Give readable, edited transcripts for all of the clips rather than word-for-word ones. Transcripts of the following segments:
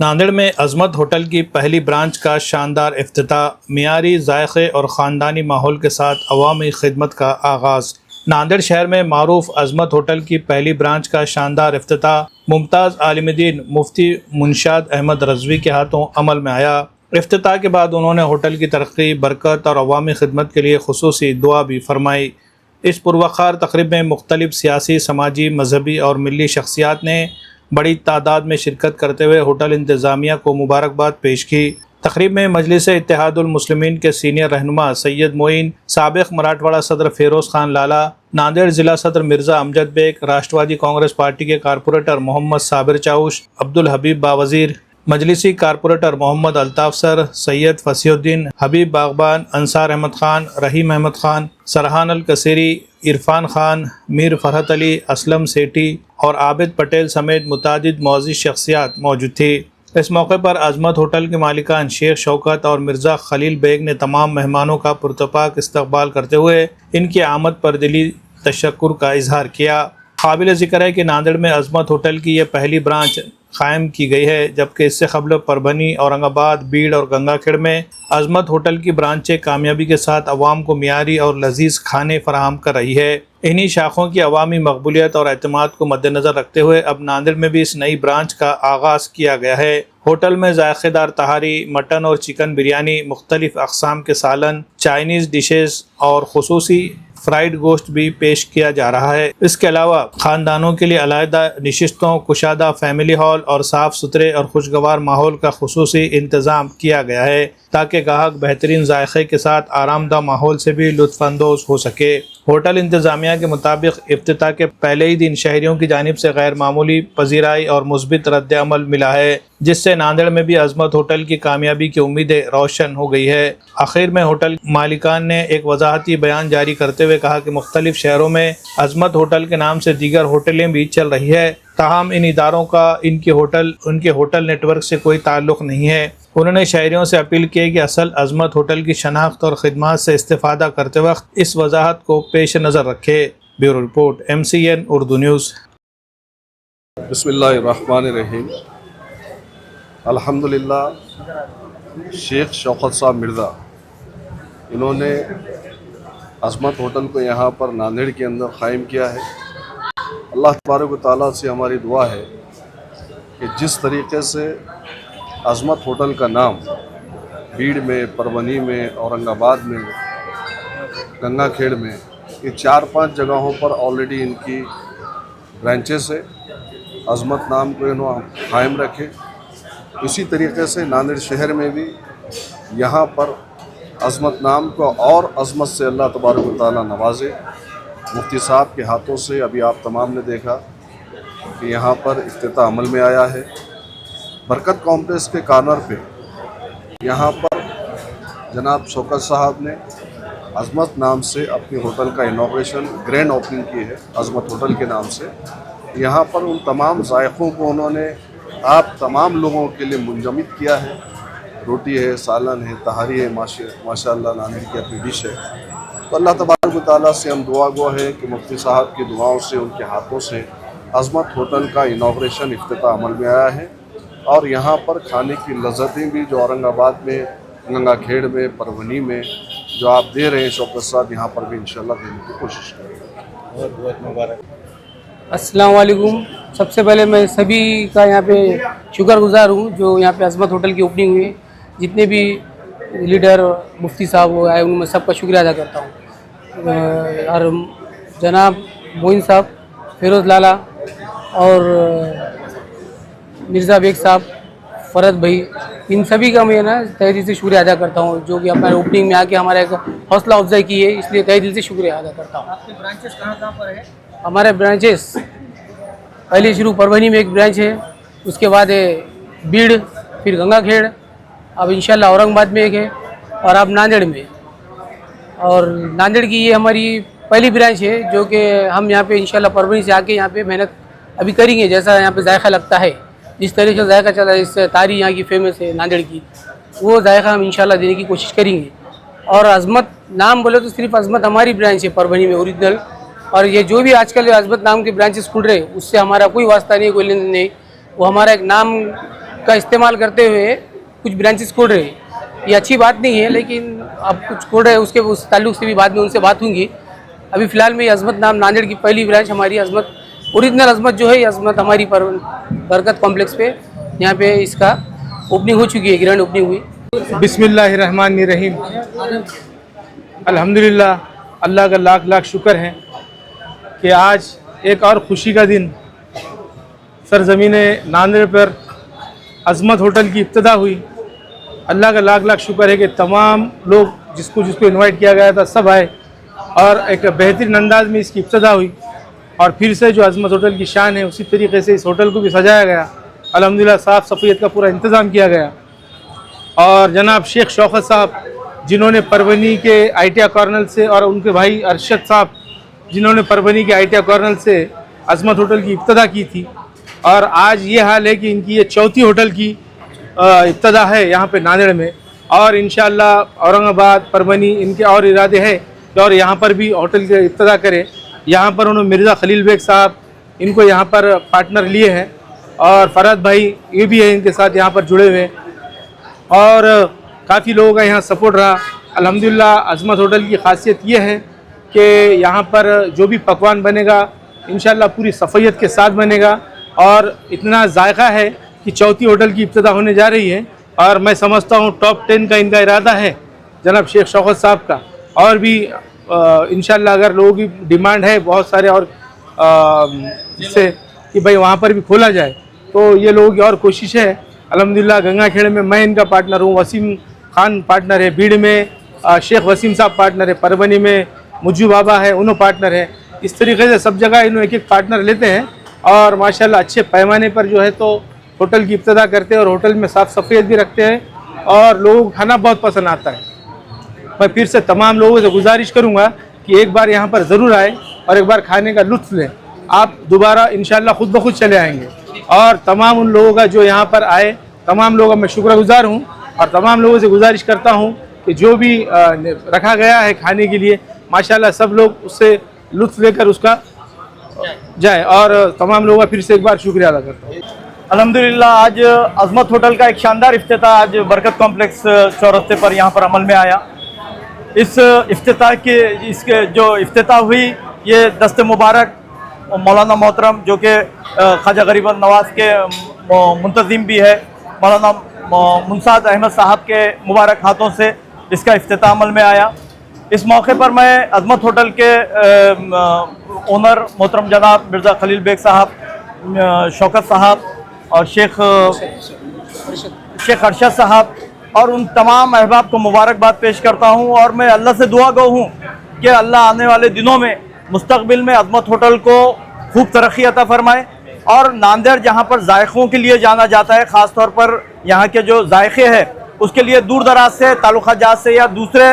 नांदेड़ में अजमत होटल की पहली ब्रांच का शानदार इफ्तिताह, मियारी जायक़े और ख़ानदानी माहौल के साथ अवामी खिदमत का आगाज़। नांदेड़ शहर में मारूफ अजमत होटल की पहली ब्रांच का शानदार इफ्तिताह मुमताज़ आलिम-ए-दीन मुफ्ती मुनशाद अहमद रज़वी के हाथों अमल में आया। इफ्तिताह के बाद उन्होंने होटल की तरक्की, बरकत और अवामी खिदमत के लिए खुसूसी दुआ भी फरमाई। इस पुरवक़ार तक़रीब में मुख्तलिफ़ सियासी, समाजी, मजहबी और मिली शख्सियात ने बड़ी तादाद में शिरकत करते हुए होटल इंतज़ामिया को मुबारकबाद पेश की। तक़रीब में मजलिस इत्तेहादुल मुस्लिमीन के सीनियर रहनुमा सैयद मोइन, साबिक़ मराठवाड़ा सदर फ़िरोज़ खान लाला, नांदेड़ ज़िला सदर मिर्ज़ा अमजद बेग, राष्ट्रवादी कांग्रेस पार्टी के कारपोरेटर मोहम्मद साबिर चाउश, अब्दुल हबीब बावज़ीर, मजलिसी कारपोरेटर मोहम्मद अल्ताफ़ सर, सैयद फसीहुद्दीन, हबीब बागबान, अंसार अहमद खान, रहीम अहमद खान, सरहान अल कसेरी, इरफान खान, मीर फरहत अली, असलम सेठी और आबिद पटेल समेत मुतादिद मौज़ूद शख्सियात मौजूद थी। इस मौके पर अजमत होटल के मालिकान शेख शौकत और मिर्ज़ा खलील बेग ने तमाम मेहमानों का पुरतपाक इस्तकबाल करते हुए इनकी आमद पर दिली तशक्कुर का इजहार किया। काबिल ज़िक्र है कि नांदेड़ में अजमत होटल की यह पहली ब्रांच कायम की गई है, जबकि इससे कबल परभनी, औरंगाबाद, बीड़ और गंगाखेड़ में अजमत होटल की ब्रांचें कामयाबी के साथ अवाम को मियारी और लजीज खाने फराहम कर रही है। इन्हीं शाखों की अवामी मकबूलियत और एतमाद को मद्देनज़र रखते हुए अब नांदेड़ में भी इस नई ब्रांच का आगाज़ किया गया है। होटल में जायकेदार तहारी, मटन और चिकन बिरयानी, मुख्तलिफ अक़साम के सालन, चाइनीज़ डिशेज़ और खुसूसी फ्राइड गोश्त भी पेश किया जा रहा है। इसके अलावा ख़ानदानों के लिए अलहदा नशिस्तों, कुशादा फैमिली हॉल और साफ़ सुथरे और खुशगवार माहौल का खुसूसी इंतज़ाम किया गया है, ताकि ग्राहक बेहतरीन जायक़े के साथ आरामदा माहौल से भी लुत्फ़अंदोज़ हो सके। होटल इंतज़ामिया के मुताबिक इफ्तिताह के पहले ही दिन शहरियों की जानिब से गैर मामूली पजीराई और मुस्बित रद्द अमल मिला है, जिससे नांदेड़ में भी अजमत होटल की कामयाबी की उम्मीदें रोशन हो गई है। आखिर में होटल मालिकान ने एक वजाहती बयान जारी करते हुए कहा कि मुख्तलिफ शहरों में अजमत होटल के नाम से दीगर होटलें भी चल रही है, ताहम इन इदारों का उनके होटल नेटवर्क से कोई ताल्लुक़ नहीं है। उन्होंने शहरियों से अपील की कि असल अजमत होटल की शनाख्त और खिदमात से इस्तेफ़ादा करते वक्त इस वजाहत को पेश नज़र रखे। Bureau report, MCN Urdu news. बिस्मिल्लाहिर्रहमानिर्रहीम। अल्हम्दुलिल्लाह, शेख शौकत साहब मिर्ज़ा इन्होंने अजमत होटल को यहाँ पर नांदेड़ के अंदर क़ायम किया है। अल्लाह तबारक व तआला से हमारी दुआ है कि जिस तरीके से अजमत होटल का नाम बीड़ में, परभनी में, औरंगाबाद में, गंगाखेड़ में, ये 4-5 जगहों पर ऑलरेडी इनकी ब्रांचेस है। अजमत नाम को इन्होंने कायम रखे। इसी तरीके से नांदेड़ शहर में भी यहाँ पर अजमत नाम को और अजमत से अल्लाह तबारक व तआला नवाजे। मुफ्ती साहब के हाथों से अभी आप तमाम ने देखा कि यहाँ पर इफ्तिताह अमल में आया है। बरकत कॉम्प्लेक्स के कॉर्नर पे यहाँ पर जनाब शौकत साहब ने अजमत नाम से अपनी होटल का इनॉग्रेशन, ग्रैंड ओपनिंग की है अजमत होटल के नाम से। यहाँ पर उन तमाम जायक़ों को उन्होंने आप तमाम लोगों के लिए मुंजमद किया है। रोटी है, सालन है, तहारी है, माशाअल्लाह नांदेड़ की अपनी डिश है। तो अल्लाह तबारक व तआला से हम दुआ गो है कि मुफ्ती साहब की दुआओं से, उनके हाथों से अजमत होटल का इनॉग्रेशन, इफ्तिताह अमल में आया है। और यहाँ पर खाने की लज़्ज़तें भी जो औरंगाबाद में, गंगाखेड़ में, परभनी में जो आप दे रहे हैं शौकत साहब, यहाँ पर भी इंशाअल्लाह देने की कोशिश करेंगे। बहुत बहुत मुबारक। अस्सलाम वालेकुम। सबसे पहले मैं सभी का यहाँ पे शुक्रगुज़ार हूँ जो यहाँ पे अजमत होटल की ओपनिंग हुई। जितने भी लीडर, मुफ्ती साहब आए, उनमें सबका शुक्रिया अदा करता हूँ। और जनाब मोइन साहब, फ़िरोज़ लाला और मिर्ज़ा बेग साहब, फ़रद भाई, इन सभी का मैं ना तहे दिल से शुक्रिया अदा करता हूँ, जो कि हमारे ओपनिंग में आके हमारा एक हौसला अफजाई की है, इसलिए तहे दिल से शुक्रिया अदा करता हूँ। आपके ब्रांचेस कहाँ पर है? हमारे ब्रांचेस पहले शुरू परभनी में एक ब्रांच है, उसके बाद है बीड़, फिर गंगाखेड़, अब इंशाल्लाह औरंगाबाद में एक है और अब नांदेड़ में। और नांदेड़ की ये हमारी पहली ब्रांच है, जो कि हम यहाँ पे इंशाल्लाह परभनी से आके यहाँ पे मेहनत अभी करेंगे। जैसा यहाँ पे जायका लगता है, जिस तरीके से जायका चला है, इससे तारी यहाँ की फेमस है नांदेड़ की, वो जायका हम इंशाल्लाह देने की कोशिश करेंगे। और अजमत नाम बोले तो सिर्फ अजमत हमारी ब्रांच है परभनी में ओरिजिनल, और ये जो भी आजकल अजमत नाम के ब्रांचेस खुल रहे उससे हमारा कोई वास्ता नहीं, कोई लेन देन नहीं। वो हमारा एक नाम उसका इस्तेमाल करते हुए कुछ ब्रांचेस खोल रहे हैं। ये अच्छी बात नहीं है, लेकिन अब कुछ खोल रहे हैं, उसके उस ताल्लुक से भी बाद में उनसे बात होंगी। अभी फ़िलहाल में ये अजमत नाम नांदेड़ की पहली ब्रांच हमारी अजमत, ओरिजिनल अजमत जो है, ये अजमत हमारी बरकत कॉम्प्लेक्स पे यहाँ पे इसका ओपनिंग हो चुकी है, ग्रैंड ओपनिंग हुई। बिस्मिल्लाहिर्रहमानिर्रहीम। अल्हम्दुलिल्लाह, अल्लाह का लाख लाख शुक्र है कि आज एक और ख़ुशी का दिन सरज़मीन नांदेड़ पर अज़मत होटल की इब्तिदा हुई। अल्लाह का लाख लाख शुक्र है कि तमाम लोग जिसको इनवाइट किया गया था सब आए और एक बेहतरीन अंदाज में इसकी इब्तिदा हुई। और फिर से जो अज़मत होटल की शान है उसी तरीके से इस होटल को भी सजाया गया। अल्हम्दुलिल्लाह साफ़ सफ़ैयत का पूरा इंतज़ाम किया गया। और जनाब शेख शौकत साहब जिन्होंने परवनी के ITI कॉर्नल से, और उनके भाई अरशद साहब जिन्होंने परवनी के ITI कॉर्नल से अज़मत होटल की इब्तिदा की थी, और आज ये हाल है कि इनकी ये चौथी होटल की इब्तिदा है यहाँ पे नांदेड़ में। और इंशाअल्लाह औरंगाबाद, परवनी इनके और इरादे हैं कि और यहाँ पर भी होटल की इब्तिदा करें। यहाँ पर उन्होंने मिर्ज़ा खलील बेग साहब इनको यहाँ पर पार्टनर लिए हैं, और फ़रहद भाई ये भी है इनके साथ यहाँ पर जुड़े हुए, और काफ़ी लोगों का यहाँ सपोर्ट रहा। अल्हम्दुलिल्लाह अज़मत होटल की खासियत ये है कि यहाँ पर जो भी पकवान बनेगा इंशाअल्लाह पूरी सफ़ैयत के साथ बनेगा, और इतना जायका है कि चौथी होटल की इब्तिदा होने जा रही है। और मैं समझता हूँ टॉप 10 का इनका इरादा है जनाब शेख शौकत साहब का, और भी इंशाअल्लाह अगर लोगों की डिमांड है बहुत सारे और इससे कि भाई वहाँ पर भी खोला जाए, तो ये लोगों की और कोशिश है। अल्हम्दुलिल्लाह गंगाखेड़ में मैं इनका पार्टनर हूँ, वसीम खान पार्टनर है, भीड़ में शेख वसीम साहब पार्टनर है, परवनी में मुज्जू बाबा है, उन्होंने पार्टनर है। इस तरीके से सब जगह इन्होंने एक एक पार्टनर लेते हैं, और माशाल्लाह अच्छे पैमाने पर जो है तो होटल की इब्तिदा करते हैं, और होटल में साफ़ सफ़ैयत भी रखते हैं, और लोगों को खाना बहुत पसंद आता है। मैं फिर से तमाम लोगों से गुजारिश करूँगा कि एक बार यहाँ पर ज़रूर आए और एक बार खाने का लुत्फ़ लें। आप दोबारा इंशाअल्लाह खुद ब खुद चले आएंगे। और तमाम उन लोगों का जो यहाँ पर आए, तमाम लोगों का मैं शुक्रगुज़ार हूँ, और तमाम लोगों से गुजारिश करता हूँ कि जो भी रखा गया है खाने के लिए माशाल्लाह सब लोग उससे लुत्फ़ लेकर उसका जाए। और तमाम लोगों का फिर से एक बार शुक्रिया अदा करता हूँ। अल्हम्दुलिल्लाह आज अज़मत होटल का एक शानदार इफ्तिताह आज बरकत कॉम्प्लेक्स चौरस्ते पर यहाँ पर अमल में आया। इस इफ्तिताह के इसके जो इफ्तिताह हुई, ये दस्ते मुबारक मौलाना मोहतरम जो कि ख्वाजा गरीब नवाज़ के मुंतज़िम भी है, मौलाना मुंसाद अहमद साहब के मुबारक हाथों से इसका इफ्तिताह अमल में आया। इस मौके पर मैं अज़मत होटल के ओनर मोहतरम जनाब मिर्ज़ा खलील बेग साहब, शौकत साहब और शेख अरशद साहब और उन तमाम अहबाब को मुबारकबाद पेश करता हूँ। और मैं अल्लाह से दुआ गो हूँ कि अल्लाह आने वाले दिनों में मुस्तक़बिल में अज़मत होटल को खूब तरक्की अता फ़रमाए, और नांदेड़ जहाँ पर जायक़ों के लिए जाना जाता है, ख़ास तौर पर यहाँ के जो जायक़े हैं उसके लिए दूर दराज से, ताल्लुक़ात जात से या दूसरे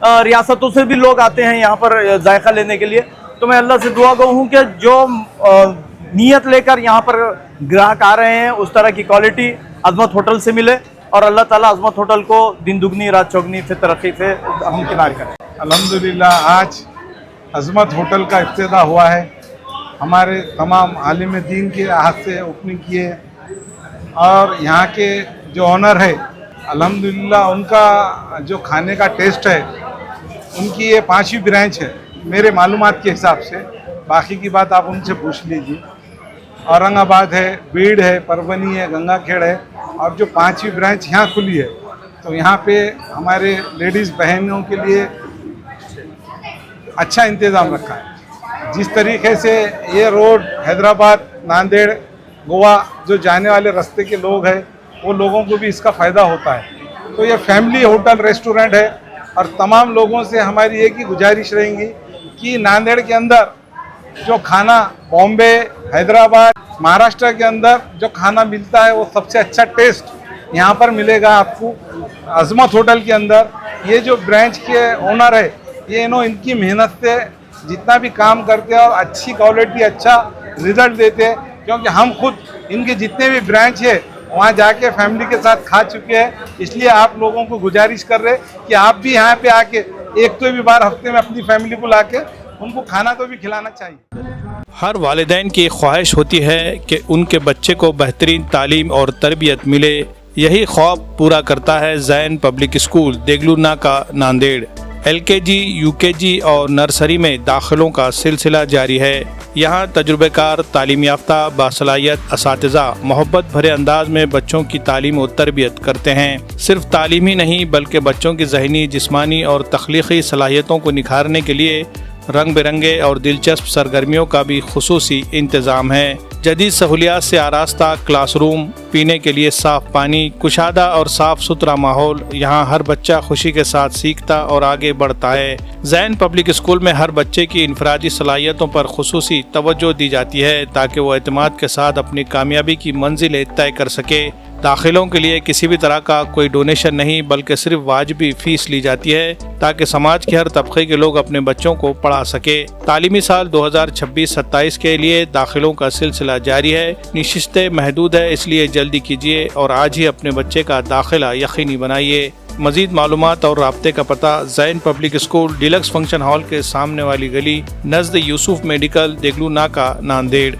रियासतों से भी लोग आते हैं यहाँ पर जायका लेने के लिए। तो मैं अल्लाह से दुआ गो हूँ कि जो नीयत लेकर यहाँ पर ग्राहक आ रहे हैं उस तरह की क्वालिटी अज़मत होटल से मिले, और अल्लाह ताला अज़मत होटल को दिन दुगनी रात चौगनी से तरक्की से हमकिनार करें। अल्हम्दुलिल्लाह आज अज़मत होटल का इब्तिदा हुआ है। हमारे तमाम आलिम दीन के हाथ से ओपनिंग किए, और यहाँ के जो ऑनर है अल्हम्दुलिल्लाह उनका जो खाने का टेस्ट है, उनकी ये 5वीं ब्रांच है मेरे मालूमात के हिसाब से, बाकी की बात आप उनसे पूछ लीजिए। औरंगाबाद है, भीड़ है, परवनी है, गंगाखेड़ है, और जो 5वीं ब्रांच यहाँ खुली है, तो यहाँ पे हमारे लेडीज़ बहनों के लिए अच्छा इंतज़ाम रखा है। जिस तरीके से ये रोड हैदराबाद, नांदेड़, गोवा जो जाने वाले रास्ते के लोग हैं वो लोगों को भी इसका फ़ायदा होता है। तो ये फैमिली होटल रेस्टोरेंट है, और तमाम लोगों से हमारी एक ही गुजारिश रहेंगी कि नांदेड़ के अंदर जो खाना बॉम्बे, हैदराबाद, महाराष्ट्र के अंदर जो खाना मिलता है वो सबसे अच्छा टेस्ट यहाँ पर मिलेगा आपको अज़मत होटल के अंदर। ये जो ब्रांच के ओनर है ये इनकी मेहनत से जितना भी काम करते हैं और अच्छी क्वालिटी, अच्छा रिजल्ट देते हैं, क्योंकि हम खुद इनके जितने भी ब्रांच है वहाँ जाके फैमिली के साथ खा चुके हैं। इसलिए आप लोगों को गुजारिश कर रहे कि आप भी यहाँ पे आके एक तो भी बार हफ्ते में अपनी फैमिली को लाके उनको खाना तो भी खिलाना चाहिए। हर वालिदैन की ख्वाहिश होती है कि उनके बच्चे को बेहतरीन तालीम और तरबियत मिले। यही ख्वाब पूरा करता है जैन पब्लिक स्कूल देगलू नाका नांदेड़। LKG, UKG और नर्सरी में दाखिलों का सिलसिला जारी है। यहाँ तजुर्बेकार, तालीम याफ्ता, बासलाहियत असातिज़ा मोहब्बत भरे अंदाज में बच्चों की तालीम और तरबियत करते हैं। सिर्फ तालीम ही नहीं बल्कि बच्चों की ज़हनी, जिस्मानी और तख्लीक़ी सलाहियतों को निखारने के लिए रंग बिरंगे और दिलचस्प सरगर्मियों का भी खुसूसी इंतज़ाम है। जदीद सहूलियात से आरास्ता क्लासरूम, पीने के लिए साफ़ पानी, कुशादा और साफ़ सुथरा माहौल, यहाँ हर बच्चा खुशी के साथ सीखता और आगे बढ़ता है। जैन पब्लिक स्कूल में हर बच्चे की इनफरादी सलाहियतों पर खुसूसी तवज्जो दी जाती है ताकि वो एतमाद के साथ अपनी कामयाबी की मंजिलें तय कर सके। दाखिलों के लिए किसी भी तरह का कोई डोनेशन नहीं बल्कि सिर्फ वाजिबी फ़ीस ली जाती है ताकि समाज के हर तबके के लोग अपने बच्चों को पढ़ा सके। तालीमी साल 2026-27 के लिए दाखिलों का सिलसिला जारी है। निशिस्तें महदूद है, इसलिए जल्दी कीजिए और आज ही अपने बच्चे का दाखिला यकीनी बनाइए। मज़ीद मालूमात और राब्ते का पता Jain public school, deluxe function hall के सामने वाली गली, नज़द यूसुफ मेडिकल, देगलू नाका नांदेड़।